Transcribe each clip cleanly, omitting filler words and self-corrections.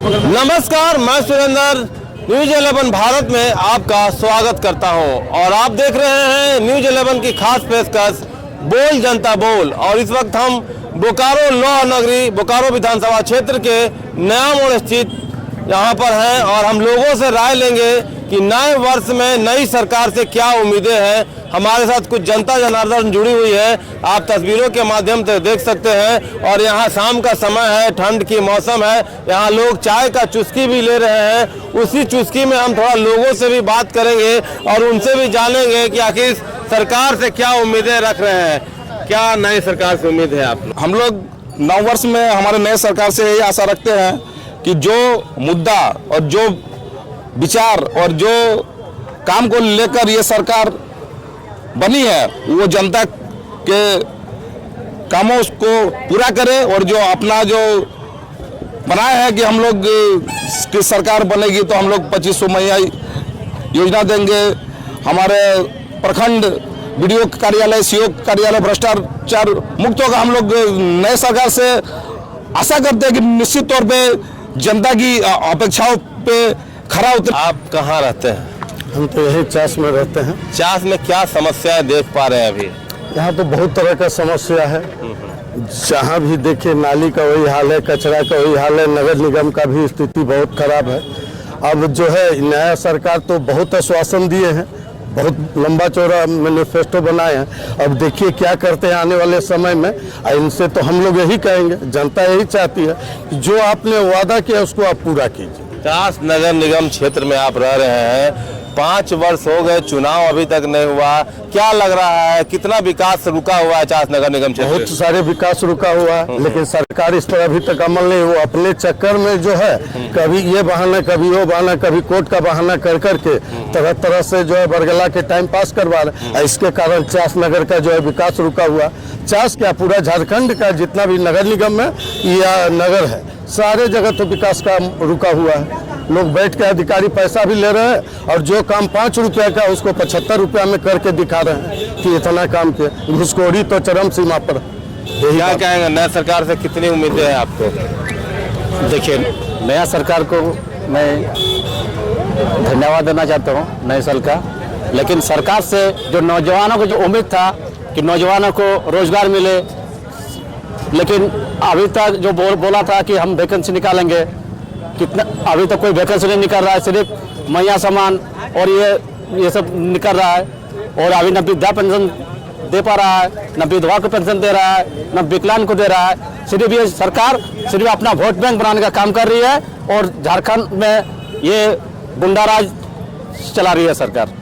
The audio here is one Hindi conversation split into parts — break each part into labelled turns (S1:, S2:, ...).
S1: नमस्कार, मैं सुरेंद्र न्यूज़ 11 भारत में आपका स्वागत करता हूं और आप देख रहे हैं न्यूज़ 11 की खास पेशकश बोल जनता बोल। और इस वक्त हम बोकारो लौह नगरी बोकारो विधानसभा क्षेत्र के नया मोड़ स्थित यहाँ पर हैं और हम लोगों से राय लेंगे कि नए वर्ष में नई सरकार से क्या उम्मीदें हैं। हमारे साथ कुछ जनता जनार्दन जुड़ी हुई है, आप तस्वीरों के माध्यम से देख सकते हैं। और यहाँ शाम का समय है, ठंड की मौसम है, यहाँ लोग चाय का चुस्की भी ले रहे हैं। उसी चुस्की में हम थोड़ा लोगों से भी बात करेंगे और उनसे भी जानेंगे कि आखिर सरकार से क्या उम्मीदें रख रहे हैं। क्या नई सरकार से उम्मीद है आप?
S2: हम लोग नव वर्ष में हमारे नए सरकार से यही आशा रखते हैं कि जो मुद्दा और जो विचार और जो काम को लेकर ये सरकार बनी है वो जनता के कामों को पूरा करे और जो अपना जो बनाया है कि हम लोग की सरकार बनेगी तो हम लोग 2500 महिला योजना देंगे। हमारे प्रखंड बीडीओ कार्यालय सीओ कार्यालय भ्रष्टाचार मुक्त होगा। हम लोग नए सरकार से आशा करते हैं कि निश्चित तौर पे जनता की अपेक्षाओं पे खरा उतर।
S1: आप कहाँ रहते हैं?
S3: हम तो यही चास में रहते हैं।
S1: चास में क्या समस्याएं देख पा रहे हैं अभी?
S3: यहाँ तो बहुत तरह का समस्या है, जहाँ भी देखिए नाली का वही हाल है, कचरा का वही हाल है, नगर निगम का भी स्थिति बहुत खराब है। अब जो है नया सरकार तो बहुत आश्वासन दिए हैं, बहुत लंबा चौड़ा मैनिफेस्टो बनाए हैं। अब देखिए क्या करते हैं आने वाले समय में। इनसे तो हम लोग यही कहेंगे, जनता यही चाहती है कि जो आपने वादा किया उसको आप पूरा कीजिए।
S1: चास नगर निगम क्षेत्र में आप रह रहे हैं, 5 वर्ष हो गए, चुनाव अभी तक नहीं हुआ। क्या लग रहा है कितना विकास रुका हुआ है चास नगर निगम क्षेत्र?
S3: बहुत सारे विकास रुका हुआ है, लेकिन सरकार इस पर अभी तक अमल नहीं हुआ। अपने चक्कर में जो है कभी ये बहाना कभी वो बहाना कभी कोर्ट का बहाना कर करके तरह तरह से जो है बरगला के टाइम पास करवा रहे। इसके कारण चास नगर का जो है विकास रुका हुआ। चास क्या पूरा झारखंड का जितना भी नगर निगम में या नगर है सारे जगह तो विकास का रुका हुआ है। लोग बैठ के अधिकारी पैसा भी ले रहे हैं और जो काम 5 रुपये का उसको 75 रुपया में करके दिखा रहे हैं कि इतना काम किया। घुसखोरी तो चरम सीमा पर।
S1: क्या कहेंगे नया सरकार से कितनी उम्मीदें हैं आपको?
S4: देखिए, नया सरकार को मैं धन्यवाद देना चाहता हूँ नए साल का। लेकिन सरकार से जो नौजवानों को जो उम्मीद था कि नौजवानों को रोजगार मिले, लेकिन अभी तक जो बोला था कि हम वैकेंसी निकालेंगे, कितना अभी तक कोई वैकेंसी नहीं निकल रहा है। सिर्फ मैया सामान और ये सब निकल रहा है। और अभी न वृद्धा पेंशन दे पा रहा है, न विधवा को पेंशन दे रहा है, न विकलांग को दे रहा है। सिर्फ ये सरकार सिर्फ अपना वोट बैंक बनाने का काम कर रही है और झारखंड में ये गुंडाराज चला रही है सरकार।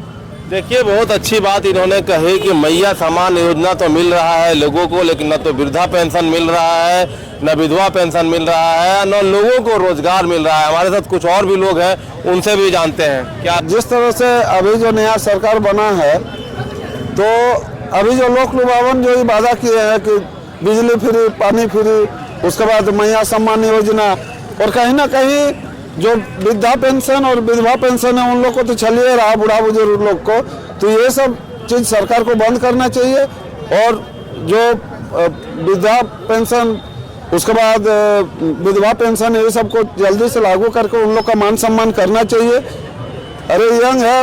S1: देखिए, बहुत अच्छी बात इन्होंने कही कि मैया सामान योजना तो मिल रहा है लोगों को, लेकिन न तो वृद्धा पेंशन मिल रहा है, न विधवा पेंशन मिल रहा है, न लोगों को रोजगार मिल रहा है। हमारे साथ कुछ और भी लोग हैं, उनसे भी जानते हैं। क्या
S3: जिस तरह से अभी जो नया सरकार बना है तो अभी जो लोक लुभावन जो वादा किए हैं कि बिजली फ्री, पानी फ्री, उसके बाद मैया सम्मान योजना और कहीं ना कहीं जो वृद्धा पेंशन और विधवा पेंशन है उन लोग को तो चलिए रहा, बूढ़ा बुजुर्ग लोग को। तो ये सब चीज़ सरकार को बंद करना चाहिए और जो वृद्धा पेंशन उसके बाद विधवा पेंशन ये सब को जल्दी से लागू करके उन लोग का मान सम्मान करना चाहिए। अरे यंग है,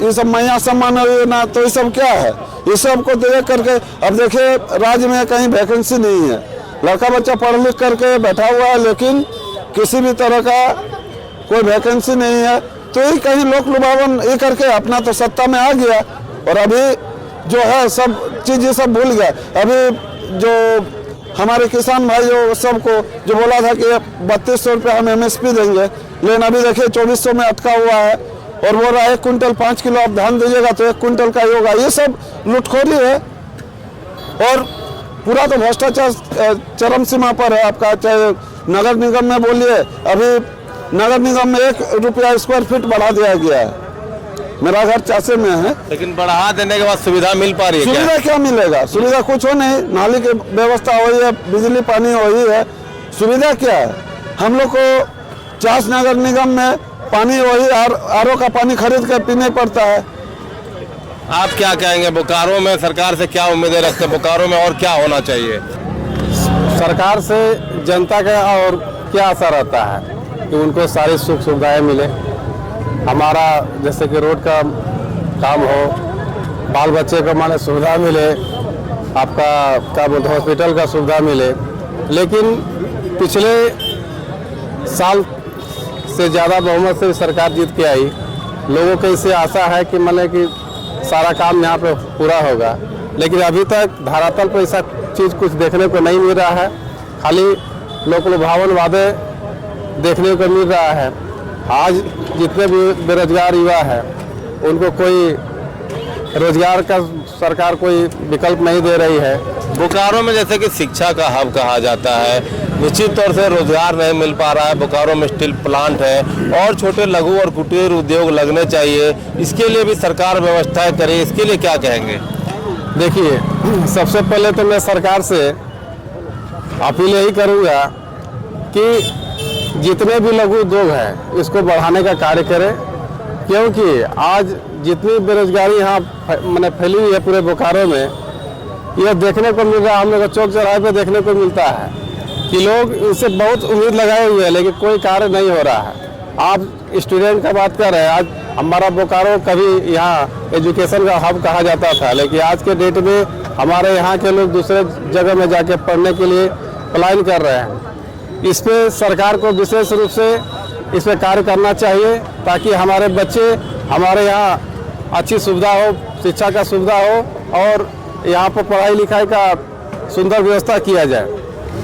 S3: ये सब मैया सम्मान योजना तो ये सब क्या है? ये सब को देख करके अब देखिए राज्य में कहीं वैकेंसी नहीं है, लड़का बच्चा पढ़ लिख करके बैठा हुआ है, लेकिन किसी भी तरह का कोई वैकेंसी नहीं है। तो ये कहीं लोक लुभावन ये करके अपना तो सत्ता में आ गया और अभी जो है सब चीज़ ये सब भूल गया। अभी जो हमारे किसान भाइयों सबको जो बोला था कि 3200 रुपये हम MSP देंगे, लेकिन अभी देखिए 2400 में अटका हुआ है और बोल रहा है 1 कुंटल 5 किलो आप धान दीजिएगा तो 1 कुंटल का ही होगा। ये सब लुटखोरी है और पूरा तो भ्रष्टाचार चरम सीमा पर है आपका। चाहे नगर निगम में बोलिए, अभी नगर निगम में 1 रुपया स्क्वायर फीट बढ़ा दिया गया है। मेरा घर चासे में है,
S1: लेकिन बढ़ा देने के बाद सुविधा मिल पा रही है?
S3: सुविधा क्या मिलेगा? सुविधा कुछ हो नहीं, नाली की व्यवस्था वही है, बिजली पानी वही है, सुविधा क्या है? हम लोग को चास नगर निगम में पानी वही आरओ का पानी खरीद कर पीने पड़ता है।
S1: आप क्या कहेंगे, बोकारो में सरकार से क्या उम्मीदें रखते हैं? बोकारो में और क्या होना चाहिए?
S4: सरकार से जनता का और क्या आशा रहता है? कि उनको सारी सुख सुविधाएं मिले। हमारा जैसे कि रोड का काम हो, बाल बच्चे को माने सुविधा मिले, आपका क्या बोलते हॉस्पिटल का सुविधा मिले। लेकिन पिछले साल से ज़्यादा बहुमत से सरकार जीत के आई, लोगों को इससे आशा है कि मतलब कि सारा काम यहाँ पे पूरा होगा, लेकिन अभी तक धरातल पर ऐसा चीज़ कुछ देखने को नहीं मिल रहा है। खाली लोक लुभावन वादे देखने को मिल रहा है। आज जितने भी बेरोजगार युवा हैं उनको कोई रोजगार का सरकार कोई विकल्प नहीं दे रही है।
S1: बोकारो में जैसे कि शिक्षा का हब कहा जाता है, निश्चित तौर से रोजगार नहीं मिल पा रहा है। बोकारो में स्टील प्लांट है और छोटे लघु और कुटीर उद्योग लगने चाहिए, इसके लिए भी सरकार व्यवस्थाएं करे, इसके लिए क्या कहेंगे?
S4: देखिए, सबसे पहले तो मैं सरकार से अपील यही करूँगा कि जितने भी लघु उद्योग हैं इसको बढ़ाने का कार्य करें, क्योंकि आज जितनी बेरोजगारी यहाँ मैंने फैली हुई है पूरे बोकारो में, यह देखने को मिल रहा है। हम लोग चौक चौराहे पे देखने को मिलता है कि लोग इनसे बहुत उम्मीद लगाए हुए हैं, लेकिन कोई कार्य नहीं हो रहा है। आप स्टूडेंट का बात कर रहे हैं, आज हमारा बोकारो कभी यहाँ एजुकेशन का हब कहा जाता था, लेकिन आज के डेट में हमारे यहाँ के लोग दूसरे जगह में जाके पढ़ने के लिए पलायन कर रहे हैं। इस पर सरकार को विशेष रूप से इस पर कार्य करना चाहिए, ताकि हमारे बच्चे हमारे यहाँ अच्छी सुविधा हो, शिक्षा का सुविधा हो और यहाँ पर पढ़ाई लिखाई का सुंदर व्यवस्था किया जाए।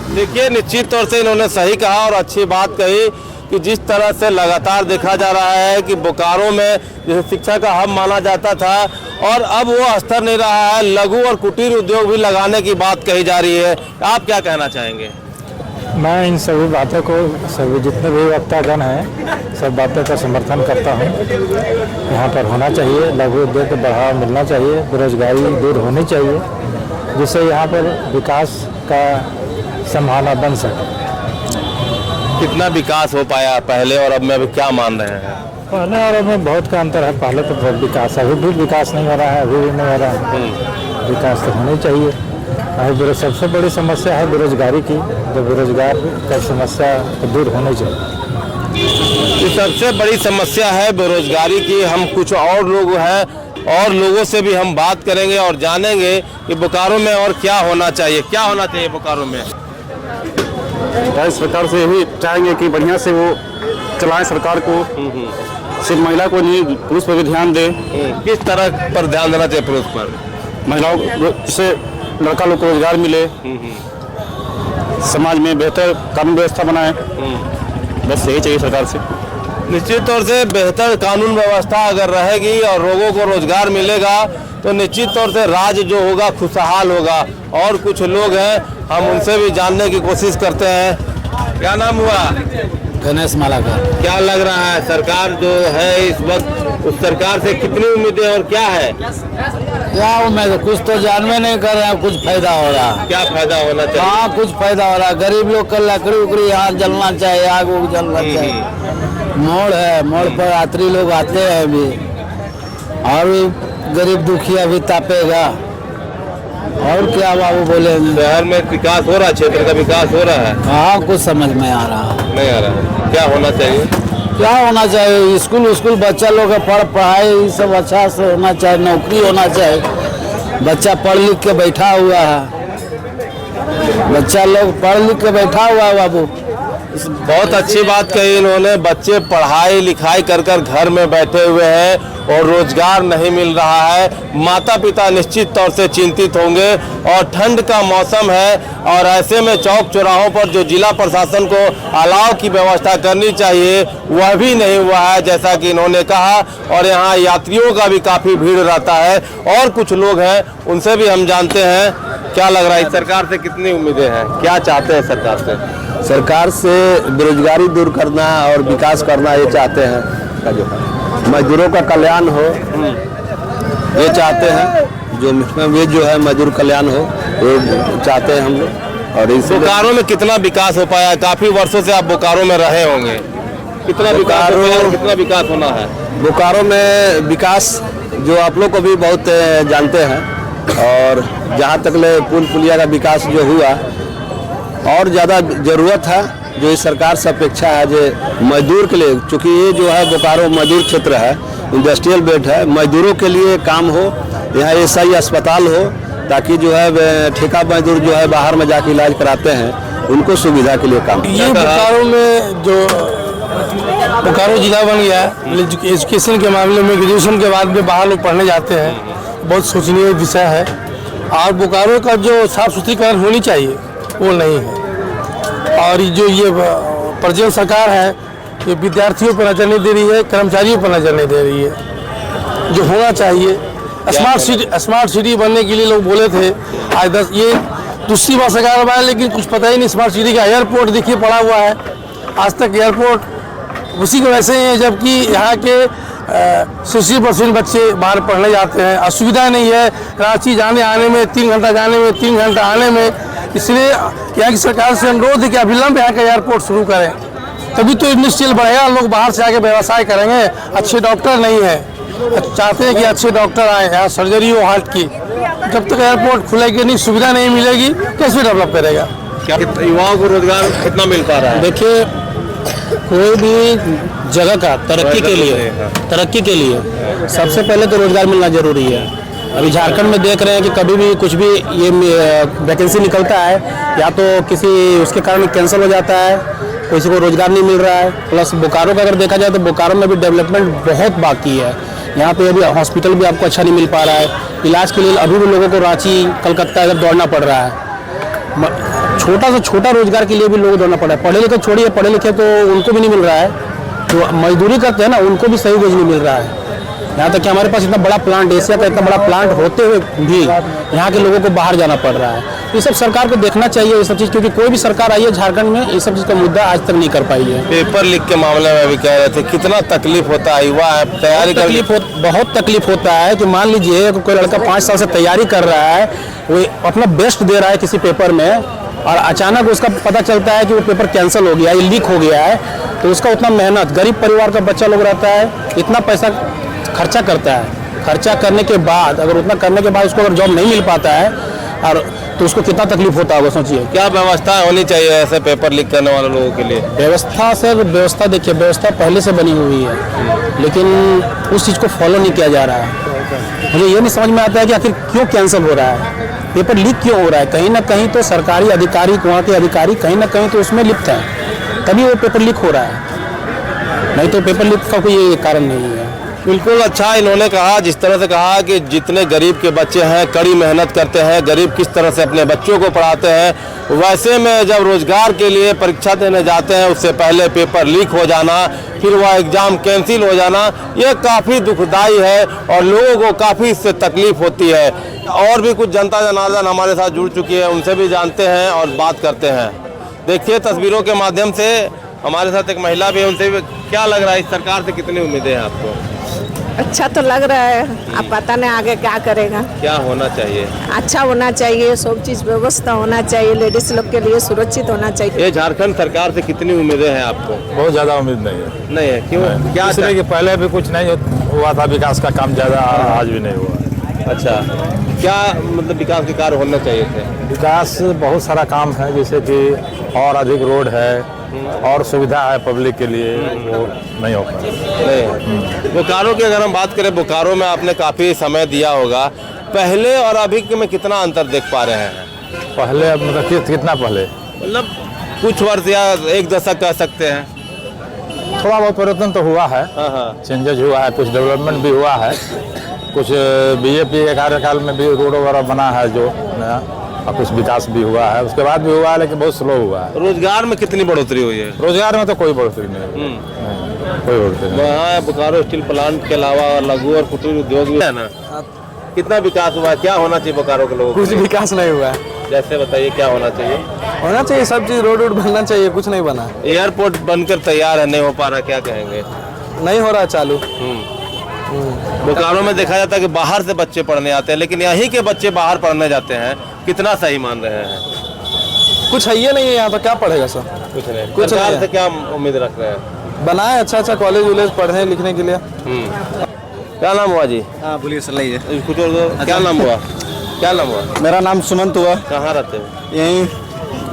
S1: देखिए, निश्चित तौर से इन्होंने सही कहा और अच्छी बात कही कि जिस तरह से लगातार देखा जा रहा है कि बोकारो में जैसे शिक्षा का हब माना जाता था और अब वो स्तर नहीं रहा है, लघु और कुटीर उद्योग भी लगाने की बात कही जा रही है। आप क्या कहना चाहेंगे?
S5: मैं इन सभी बातों को, सभी जितने भी वक्तागण हैं, सब बातों का समर्थन करता हूं। यहाँ पर होना चाहिए, लघु उद्योग को बढ़ावा मिलना चाहिए, बेरोजगारी दूर होनी चाहिए, जिससे यहाँ पर विकास का संभावना बन सके।
S1: कितना विकास हो पाया पहले और अब में अभी क्या मान रहे हैं?
S5: पहले और अब में बहुत का अंतर है। पहले तो बहुत विकास, अभी भी विकास नहीं हो रहा है, अभी भी नहीं हो रहा है। विकास तो होनी चाहिए। अभी सबसे बड़ी समस्या है बेरोजगारी की, जो बेरोजगार का समस्या दूर होनी चाहिए।
S1: ये सबसे बड़ी समस्या है बेरोजगारी की। हम कुछ और लोग हैं और लोगों से भी हम बात करेंगे और जानेंगे कि बोकारो में और क्या होना चाहिए। क्या होना चाहिए बोकारो में?
S6: सरकार से यही चाहेंगे कि बढ़िया से वो चलाएं सरकार को, सिर्फ महिला को नहीं पुरुष पर भी ध्यान दे।
S1: किस तरह पर ध्यान देना चाहिए पुरुष पर?
S6: महिलाओं से लड़का लोग को रोजगार मिले, समाज में बेहतर कानून व्यवस्था बनाए, बस यही चाहिए सरकार से।
S1: निश्चित तौर से बेहतर कानून व्यवस्था अगर रहेगी और लोगों को रोजगार मिलेगा तो निश्चित तौर से राज्य जो होगा खुशहाल होगा। और कुछ लोग हैं, हम उनसे भी जानने की कोशिश करते हैं। क्या नाम हुआ?
S7: गणेश मालाकर।
S1: क्या लग रहा है सरकार जो है इस वक्त, उस सरकार से कितनी उम्मीदें और क्या है?
S7: क्या उम्मीद, कुछ तो जानवे नहीं कर रहे हैं, कुछ फायदा हो रहा है।
S1: क्या फायदा होना चाहिए?
S7: हाँ, कुछ फायदा हो रहा है। गरीब लोग का लकड़ी उकड़ी यहाँ जलना चाहिए, आग उग जलना चाहिए। मोड़ है, मोड़ पर यात्री लोग आते हैं अभी, और भी गरीब दुखिया भी तापेगा। और क्या बाबू बोलेंगे?
S1: शहर में विकास हो रहा है, क्षेत्र का विकास हो रहा है?
S7: हाँ, कुछ समझ में आ रहा
S1: नहीं आ रहा है। क्या होना चाहिए?
S7: क्या होना चाहिए? स्कूल बच्चा लोग का पढ़ाई सब अच्छा से होना चाहिए, नौकरी होना चाहिए। बच्चा पढ़ लिख के बैठा हुआ है, बच्चा लोग पढ़ लिख के बैठा हुआ है बाबू।
S1: बहुत अच्छी बात कही इन्होंने। बच्चे पढ़ाई लिखाई कर घर में बैठे हुए हैं और रोजगार नहीं मिल रहा है। माता पिता निश्चित तौर से चिंतित होंगे और ठंड का मौसम है और ऐसे में चौक चौराहों पर जो जिला प्रशासन को अलाव की व्यवस्था करनी चाहिए वह भी नहीं हुआ है, जैसा कि इन्होंने कहा। और यहाँ यात्रियों का भी काफ़ी भीड़ रहता है। और कुछ लोग हैं, उनसे भी हम जानते हैं। क्या लग रहा है सरकार से कितनी उम्मीदें हैं? क्या चाहते हैं सरकार से?
S3: सरकार से बेरोजगारी दूर करना और विकास करना ये चाहते हैं। जो मजदूरों का कल्याण हो ये चाहते हैं, जो मिनिमम जो है मजदूर कल्याण हो ये चाहते हैं हम लोग। और इस
S1: बोकारो में कितना विकास हो पाया? काफ़ी वर्षों से आप बोकारो में रहे होंगे, कितना विकास हुआ और कितना विकास होना है?
S3: बोकारो में विकास जो आप लोग को भी बहुत जानते हैं, और जहाँ तक ले पुल पुलिया का विकास जो हुआ और ज़्यादा ज़रूरत है,
S8: जो इस सरकार से अपेक्षा है जो मजदूर के लिए, चूँकि ये जो है बोकारो मजदूर क्षेत्र है, इंडस्ट्रियल बेल्ट है, मजदूरों के लिए काम हो, यहाँ SI अस्पताल हो, ताकि जो है ठेका मजदूर जो है बाहर में जाके इलाज कराते हैं उनको सुविधा के लिए काम।
S9: ये बोकारो में जो बोकारो जिला बन गया है एजुकेशन के मामले में, ग्रेजुएशन के बाद में बाहर लोग पढ़ने जाते हैं, बहुत सोचनीय विषय है। और बोकारो का जो साफ सुथरीकरण होनी चाहिए वो नहीं है। और जो ये प्रेजेंट सरकार है ये विद्यार्थियों पर नजर नहीं दे रही है, कर्मचारियों पर नजर नहीं दे रही है। जो होना चाहिए स्मार्ट सिटी बनने के लिए लोग बोले थे, आज ये दूसरी बार सरकार बनाए, लेकिन कुछ पता ही नहीं। स्मार्ट सिटी का एयरपोर्ट देखिए पड़ा हुआ है, आज तक एयरपोर्ट उसी के वैसे ही है, जबकि यहाँ के 60% बच्चे बाहर पढ़ने जाते हैं। असुविधा नहीं है रांची जाने आने में, 3 घंटा जाने में, 3 घंटा आने में। इसलिए यहाँ की सरकार से अनुरोध है कि अविलंब यहाँ का एयरपोर्ट शुरू करें, तभी तो इंडस्ट्रियल बढ़ेगा, लोग बाहर से आके व्यवसाय करेंगे। अच्छे डॉक्टर नहीं है, चाहते हैं कि अच्छे डॉक्टर आए, यहाँ सर्जरी हो हार्ट की, जब तक एयरपोर्ट खुलेगी नहीं, सुविधा नहीं मिलेगी, कैसे डेवलप करेगा?
S1: क्या युवाओं को रोजगार कितना मिल पा रहा है?
S4: देखिए, कोई भी जगह का तरक्की के लिए सबसे पहले तो रोजगार मिलना जरूरी है। अभी झारखंड में देख रहे हैं कि कभी भी कुछ भी ये वैकेंसी निकलता है, या तो किसी उसके कारण कैंसिल हो जाता है, किसी को रोजगार नहीं मिल रहा है। प्लस बोकारो का अगर देखा जाए तो बोकारो में भी डेवलपमेंट बहुत बाकी है। यहाँ पे अभी हॉस्पिटल भी आपको अच्छा नहीं मिल पा रहा है, इलाज के लिए अभी भी लोगों को रांची कलकत्ता अगर दौड़ना पड़ रहा है। छोटा से छोटा रोजगार के लिए भी लोग दौड़ना पड़ रहा है। पढ़े लिखे छोड़िए, पढ़े लिखे तो उनको भी नहीं मिल रहा है, तो मजदूरी करते हैं ना, उनको भी सही वेज नहीं मिल रहा है। यहाँ तक कि हमारे पास इतना बड़ा प्लांट, एशिया का इतना बड़ा प्लांट होते हुए भी यहाँ के लोगों को बाहर जाना पड़ रहा है। ये सब सरकार को देखना चाहिए ये सब चीज़, क्योंकि कोई भी सरकार आई है झारखंड में ये सब चीज़ का मुद्दा आज तक नहीं कर पाई है।
S1: पेपर लीक के मामले में भी कह रहे थे, कितना तकलीफ होता है, युवा है तैयारी
S4: बहुत तकलीफ होता है। कि मान लीजिए कोई लड़का 5 साल से तैयारी कर रहा है, वो अपना बेस्ट दे रहा है किसी पेपर में, और अचानक उसका पता चलता है कि वो पेपर कैंसिल हो गया, ये लीक हो गया है, तो उसका उतना मेहनत, गरीब परिवार का बच्चा लोग रहता है, इतना पैसा खर्चा करता है, खर्चा करने के बाद अगर उतना करने के बाद उसको अगर जॉब नहीं मिल पाता है, और तो उसको कितना तकलीफ होता होगा सोचिए।
S1: क्या व्यवस्था होनी चाहिए ऐसे पेपर लीक करने वाले लोगों के लिए?
S4: व्यवस्था देखिए, व्यवस्था पहले से बनी हुई है, लेकिन उस चीज़ को फॉलो नहीं किया जा रहा है। मुझे ये नहीं समझ में आता है कि आखिर क्यों कैंसिल हो रहा है, पेपर लीक क्यों हो रहा है। कहीं ना कहीं तो सरकारी अधिकारी, वहाँ के अधिकारी कहीं ना कहीं तो उसमें लिप्त हैं, तभी वो पेपर लीक हो रहा है, नहीं तो पेपर लीक का कोई कारण नहीं है।
S1: बिल्कुल अच्छा इन्होंने कहा, जिस तरह से कहा कि जितने गरीब के बच्चे हैं कड़ी मेहनत करते हैं, गरीब किस तरह से अपने बच्चों को पढ़ाते हैं, वैसे में जब रोजगार के लिए परीक्षा देने जाते हैं उससे पहले पेपर लीक हो जाना, फिर वह एग्ज़ाम कैंसिल हो जाना, ये काफ़ी दुखदाई है और लोगों को काफ़ी इससे तकलीफ होती है। और भी कुछ जनता जनार्दन हमारे साथ जुड़ चुकी है, उनसे भी जानते हैं और बात करते हैं। देखिए तस्वीरों के माध्यम से हमारे साथ एक महिला भी है, उनसे भी क्या लग रहा है, इस सरकार से कितनी उम्मीदें हैं आपको?
S10: अच्छा तो लग रहा है, अब पता नहीं आगे क्या करेगा।
S1: क्या होना चाहिए?
S10: अच्छा होना चाहिए, सब चीज़ व्यवस्था होना चाहिए, लेडीज लोग के लिए सुरक्षित होना चाहिए।
S1: ये झारखंड सरकार से कितनी उम्मीदें हैं आपको?
S5: बहुत ज़्यादा उम्मीद नहीं है।
S1: नहीं है, क्यों? क्या
S5: इसलिए कि पहले भी कुछ नहीं हुआ था, विकास का काम ज़्यादा आज भी नहीं हुआ।
S1: अच्छा, क्या मतलब विकास के कार्य होने चाहिए थे?
S5: विकास बहुत सारा काम है, जैसे कि और अधिक रोड है और सुविधा है पब्लिक के लिए, वो नहीं हो पाया।
S1: नहीं, बोकारो की अगर हम बात करें, बोकारो में आपने काफ़ी समय दिया होगा, पहले और अभी में कितना अंतर देख पा रहे हैं?
S5: पहले मतलब कितना पहले?
S1: मतलब कुछ वर्ष या एक दशक कह सकते हैं।
S5: थोड़ा बहुत परिवर्तन तो हुआ है, चेंजेज हुआ है, कुछ डेवलपमेंट भी हुआ है, कुछ बीजेपी के कार्यकाल में भी रोड वगैरह बना है जो नया, और कुछ विकास भी हुआ है, उसके बाद भी हुआ है, लेकिन बहुत स्लो हुआ है।
S1: रोजगार में कितनी बढ़ोतरी हुई है?
S5: रोजगार में तो कोई बढ़ोतरी नहीं, कोई बढ़ोतरी नहीं।
S1: वहाँ बोकारो स्टील प्लांट के अलावा लघु और कुटीर उद्योग भी है ना, कितना विकास हुआ है? क्या होना चाहिए बोकारो के लोगों को?
S9: कुछ विकास नहीं हुआ है।
S1: जैसे बताइए क्या होना चाहिए?
S9: होना चाहिए सब चीज़, रोड बनना चाहिए, कुछ नहीं बना।
S1: एयरपोर्ट बनकर तैयार है, नहीं हो पा रहा, क्या कहेंगे?
S9: नहीं हो रहा चालू।
S1: बोकारो में देखा जाता है कि बाहर से बच्चे पढ़ने आते हैं, लेकिन यहीं के बच्चे बाहर पढ़ने जाते हैं, कितना सही मान रहे हैं?
S9: कुछ है ये नहीं है यहाँ, तो क्या पढ़ेगा सर?
S1: कुछ नहीं। सरकार से क्या उम्मीद रख रहे हैं?
S9: बनाए अच्छा कॉलेज वॉलेज पढ़ने लिखने के लिए।
S1: क्या नाम हुआ जी?
S8: हाँ बोलिए सर, लाइए
S1: कुछ और क्या नाम हुआ? क्या नाम हुआ?
S8: मेरा नाम सुमंत हुआ।
S1: कहाँ रहते हो?
S8: यहीं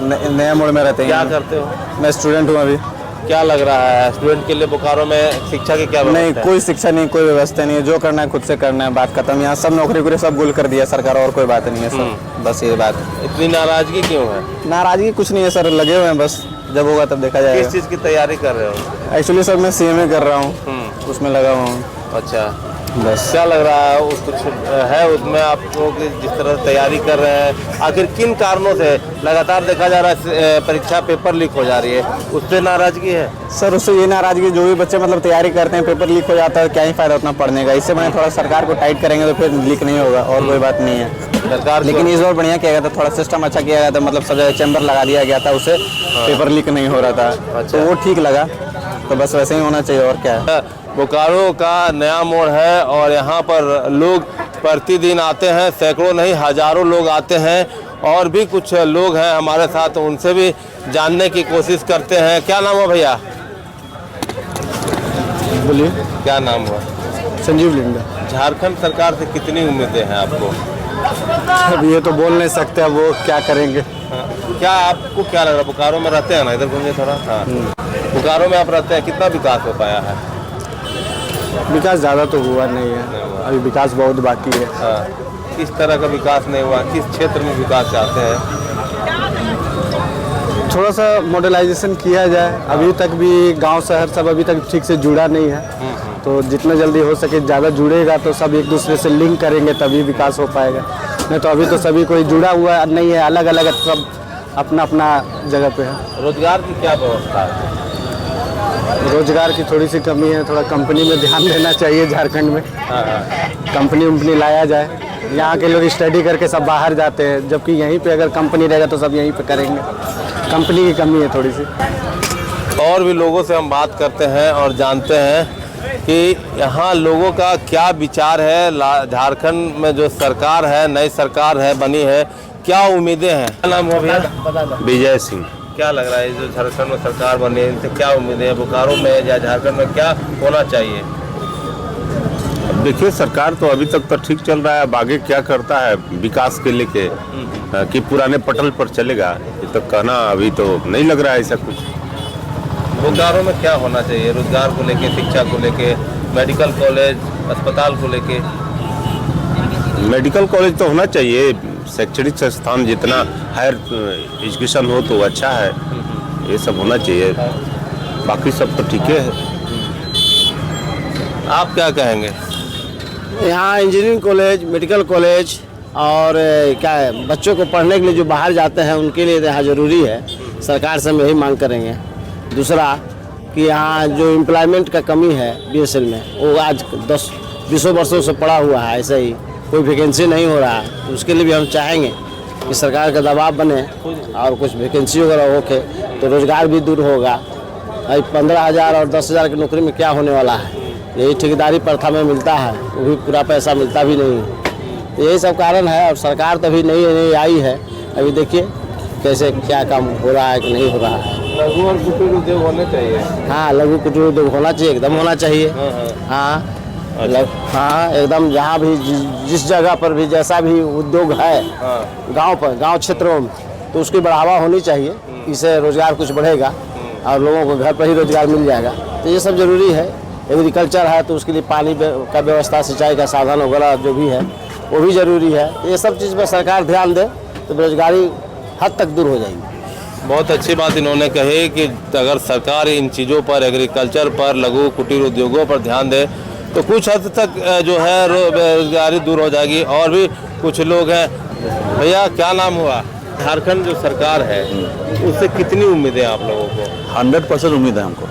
S3: नया मोड़ में रहते हैं।
S1: क्या करते हो?
S3: मैं स्टूडेंट हूँ अभी।
S1: क्या लग रहा है स्टूडेंट के लिए बोकारो में शिक्षा की क्या
S3: नहीं,
S1: व्यवस्था है?
S3: कोई शिक्षा नहीं, कोई व्यवस्था नहीं है। जो करना है खुद से करना है, बात खत्म। यहाँ सब नौकरी वोकरी सब गुल कर दिया सरकार, और कोई बात नहीं है सर। बस ये बात।
S1: इतनी नाराजगी क्यों है?
S3: नाराजगी कुछ नहीं है सर, लगे हुए हैं बस, जब होगा तब देखा
S1: किस
S3: जाएगा।
S1: चीज़ की तैयारी कर रहे हो?
S3: एक्चुअली सर मैं CMA कर रहा हूँ, उसमें लगा हुआ हूँ।
S1: अच्छा,
S3: बस
S1: क्या लग रहा है उस कुछ है उसमें आपको कि जिस तरह से तैयारी कर रहे हैं, आखिर किन कारणों से लगातार देखा जा रहा है परीक्षा पेपर लीक हो जा रही है, उससे नाराजगी है?
S3: सर उससे ये नाराजगी, जो भी बच्चे मतलब तैयारी करते हैं, पेपर लीक हो जाता है, क्या ही फायदा उतना पढ़ने का। इससे मैंने थोड़ा सरकार को टाइट करेंगे तो फिर लीक नहीं होगा, और कोई बात नहीं है
S1: सरकार।
S3: लेकिन इस बार बढ़िया किया गया था, थोड़ा सिस्टम अच्छा किया गया था, मतलब सब जगह चैम्बर लगा दिया गया था, उससे पेपर लीक नहीं हो रहा था। तो वो ठीक लगा, तो बस वैसे ही होना चाहिए, और क्या है।
S1: बोकारो का नया मोड़ है और यहाँ पर लोग प्रतिदिन आते हैं, सैकड़ों नहीं हजारों लोग आते हैं, और भी कुछ लोग हैं हमारे साथ, उनसे भी जानने की कोशिश करते हैं। क्या नाम है भैया?
S3: बोलिए।
S1: क्या नाम हुआ?
S3: संजीव लिंगा।
S1: झारखंड सरकार से कितनी उम्मीदें हैं आपको?
S3: अब ये तो बोल नहीं सकते, अब वो क्या करेंगे।
S1: क्या आपको क्या लग रहा है? बोकारो में रहते हैं ना, इधर घूमिए थोड़ा। हाँ, बोकारो में आप रहते हैं, कितना विकास हो पाया है?
S3: विकास ज़्यादा तो हुआ नहीं है, अभी विकास बहुत बाकी है।
S1: हाँ, किस तरह का विकास नहीं हुआ? किस क्षेत्र में विकास चाहते हैं?
S3: थोड़ा सा मॉडर्नाइजेशन किया जाए। अभी तक भी गांव शहर सब अभी तक ठीक से जुड़ा नहीं है, तो जितना जल्दी हो सके ज़्यादा जुड़ेगा तो सब एक दूसरे से लिंक करेंगे, तभी विकास हो पाएगा। नहीं तो अभी तो सभी कोई जुड़ा हुआ नहीं है, अलग अलग सब अपना अपना जगह पे है।
S1: रोजगार की क्या व्यवस्था है?
S3: रोजगार की थोड़ी सी कमी है, थोड़ा कंपनी में ध्यान देना चाहिए झारखंड में। कंपनी उम्पनी लाया जाए। यहाँ के लोग स्टडी करके सब बाहर जाते हैं, जबकि यहीं पे अगर कंपनी रहेगा तो सब यहीं पे करेंगे। कंपनी की कमी है थोड़ी सी।
S1: और भी लोगों से हम बात करते हैं और जानते हैं कि यहाँ लोगों का क्या विचार है। झारखंड में जो सरकार है, नई सरकार है बनी है, क्या उम्मीदें हैं? क्या नाम हो भैया?
S8: विजय सिंह।
S1: क्या लग रहा है जो झारखंड में सरकार बनी है, इनसे क्या उम्मीदें हैं? बोकारो में या झारखंड में क्या होना चाहिए?
S8: देखिए, सरकार तो अभी तक तो ठीक चल रहा है, अब आगे क्या करता है विकास के लेके, कि पुराने पटल पर चलेगा, ये तो कहना अभी तो नहीं लग रहा है ऐसा कुछ।
S1: बोकारो में क्या होना चाहिए रोजगार को लेके, शिक्षा को लेके, मेडिकल कॉलेज, अस्पताल को लेके?
S8: मेडिकल कॉलेज तो होना चाहिए, शैक्षणिक संस्थान जितना हायर एजुकेशन हो तो अच्छा है, ये सब होना चाहिए, बाकी सब तो ठीक है।
S1: आप क्या कहेंगे?
S7: यहाँ इंजीनियरिंग कॉलेज, मेडिकल कॉलेज और क्या है, बच्चों को पढ़ने के लिए जो बाहर जाते हैं उनके लिए यहाँ ज़रूरी है। सरकार से हम यही मांग करेंगे। दूसरा कि यहाँ जो एम्प्लॉयमेंट का कमी है BSL में, वो आज 10-20 वर्षों से पड़ा हुआ है, ऐसे ही कोई वैकेंसी नहीं हो रहा है। तो उसके लिए भी हम चाहेंगे कि सरकार का दबाव बने और कुछ वैकेंसी वगैरह होके तो रोज़गार भी दूर होगा। 15,000 और 10,000 की नौकरी में क्या होने वाला है? यही ठेकेदारी प्रथा में मिलता है, वो भी पूरा पैसा मिलता भी नहीं है। यही सब कारण है, और सरकार तो अभी नई आई है, अभी देखिए कैसे क्या काम हो रहा है कि नहीं हो रहा है।
S1: लघु और कुटीर उद्योग होने चाहिए।
S7: हाँ, लघु कुटीर उद्योग होना चाहिए, एकदम होना चाहिए। हाँ हाँ, एकदम जहाँ भी जिस जगह पर भी जैसा भी उद्योग है गांव पर, गांव क्षेत्रों में, तो उसकी बढ़ावा होनी चाहिए। इससे रोजगार कुछ बढ़ेगा और लोगों को घर पर ही रोजगार मिल जाएगा। तो ये सब जरूरी है। एग्रीकल्चर है तो उसके लिए पानी का व्यवस्था, सिंचाई का साधन वगैरह जो भी है वो भी ज़रूरी है। ये सब चीज़ पर सरकार ध्यान दे तो बेरोजगारी हद तक दूर हो जाएगी।
S1: बहुत अच्छी बात इन्होंने कही कि अगर सरकार इन चीज़ों पर, एग्रीकल्चर पर, लघु कुटीर उद्योगों पर ध्यान दे तो कुछ हद तक जो है बेरोजगारी दूर हो जाएगी। और भी कुछ लोग हैं। भैया क्या नाम हुआ? झारखंड जो सरकार है उससे कितनी उम्मीदें आप लोगों को?
S2: 100% उम्मीद है हमको,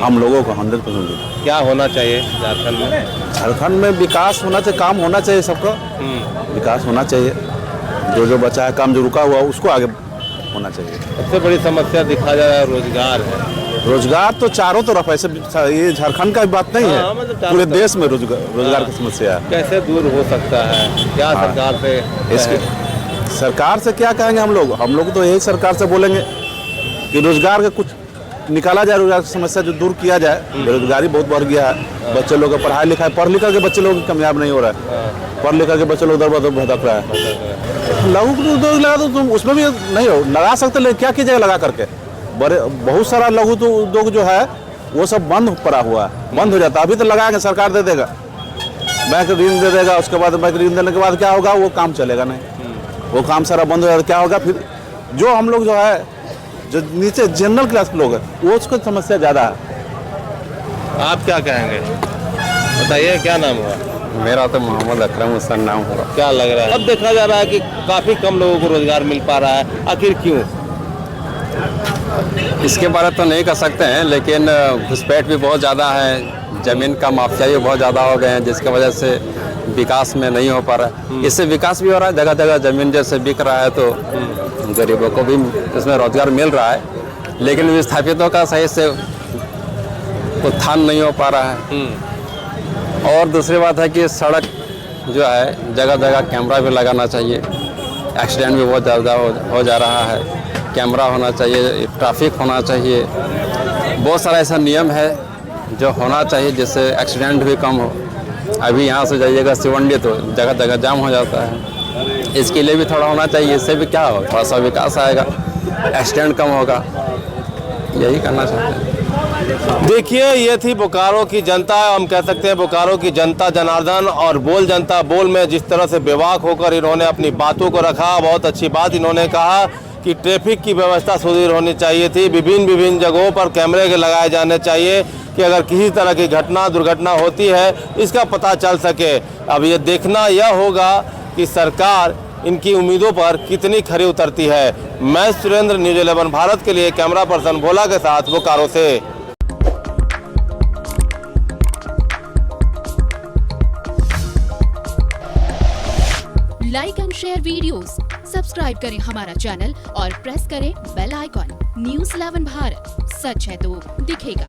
S2: हम लोगों को 100% उम्मीद है।
S1: क्या होना चाहिए झारखंड में?
S2: झारखंड में विकास होना चाहिए, काम होना चाहिए सबका, विकास होना चाहिए। जो जो बचा है काम, जो रुका हुआ उसको आगे होना चाहिए।
S1: सबसे बड़ी समस्या दिखा जा रहा है रोजगार है।
S2: रोजगार तो चारों तरफ, ऐसे ये झारखंड का बात नहीं है,
S1: मतलब
S2: पूरे देश में रोजगार की समस्या है।
S1: कैसे दूर हो सकता है? क्या सरकार से
S2: इसके सरकार से क्या कहेंगे हम लोग तो यही सरकार से बोलेंगे कि रोजगार का कुछ
S3: निकाला जाए, रोजगार की समस्या जो दूर किया जाए। बेरोजगारी बहुत बढ़ गया है, बच्चे लोग का पढ़ाई लिखाई, पढ़ लिखा के बच्चे लोग कामयाब नहीं हो रहा है, पढ़ लिखा के बच्चे लोग दर बदर भटक रहा है। लघु उद्योग लगा तो तुम उसमें भी नहीं हो लगा सकते, लेकिन क्या कीजिएगा लगा करके। बड़े बहुत सारा लघु उद्योग जो है वो सब बंद पड़ा हुआ है, बंद हो जाता है। अभी तो लगाएंगे, सरकार दे देगा, बैंक ऋण दे देगा, उसके बाद बैंक ऋण देने के बाद क्या होगा, वो काम चलेगा नहीं, वो काम सारा बंद हो जाएगा। क्या होगा फिर, जो हम लोग जो है, जो नीचे जनरल क्लास के लोग हैं, वो उसको समस्या ज़्यादा है।
S1: आप क्या कहेंगे, बताइए क्या नाम हुआ?
S4: मेरा तो मोहम्मद अकरम हुसैन नाम होगा।
S1: क्या लग रहा है, अब देखा जा रहा है कि काफ़ी कम लोगों को रोजगार मिल पा रहा है, आखिर क्यों?
S4: इसके बारे तो नहीं कह सकते हैं, लेकिन घुसपैठ भी बहुत ज़्यादा है, ज़मीन का माफिया भी बहुत ज़्यादा हो गए हैं, जिसकी वजह से विकास में नहीं हो पा रहा है। इससे विकास भी हो रहा है, जगह जगह ज़मीन जैसे बिक रहा है तो गरीबों को भी इसमें रोजगार मिल रहा है, लेकिन विस्थापितों का सही से उत्थान नहीं हो पा रहा है। और दूसरी बात है कि सड़क जो है जगह जगह कैमरा भी लगाना चाहिए, एक्सीडेंट भी बहुत ज़्यादा हो जा रहा है, कैमरा होना चाहिए, ट्रैफिक होना चाहिए, बहुत सारा ऐसा नियम है जो होना चाहिए जिससे एक्सीडेंट भी कम हो। अभी यहाँ से जाइएगा सिवंडी तो जगह जगह जाम हो जाता है, इसके लिए भी थोड़ा होना चाहिए, इससे भी क्या हो, थोड़ा सा विकास आएगा, एक्सीडेंट कम होगा, यही करना चाहते हैं।
S1: देखिए, ये थी बोकारो की जनता, हम कह सकते हैं बोकारो की जनता जनार्दन। और बोल जनता बोल में जिस तरह से बेबाक होकर इन्होंने अपनी बातों को रखा, बहुत अच्छी बात इन्होंने कहा कि ट्रैफिक की व्यवस्था सुदृढ़ होनी चाहिए थी, विभिन्न जगहों पर कैमरे के लगाए जाने चाहिए कि अगर किसी तरह की दुर्घटना होती है इसका पता चल सके। अब ये देखना यह होगा कि सरकार इनकी उम्मीदों पर कितनी खरी उतरती है। मैं सुरेंद्र, न्यूज़ 11 भारत के लिए कैमरा पर्सन भोला के साथ बोकारो से।
S11: Like and share videos, subscribe करें हमारा चैनल और प्रेस करें बेल आइकॉन। न्यूज़ 11 भारत, सच है तो दिखेगा।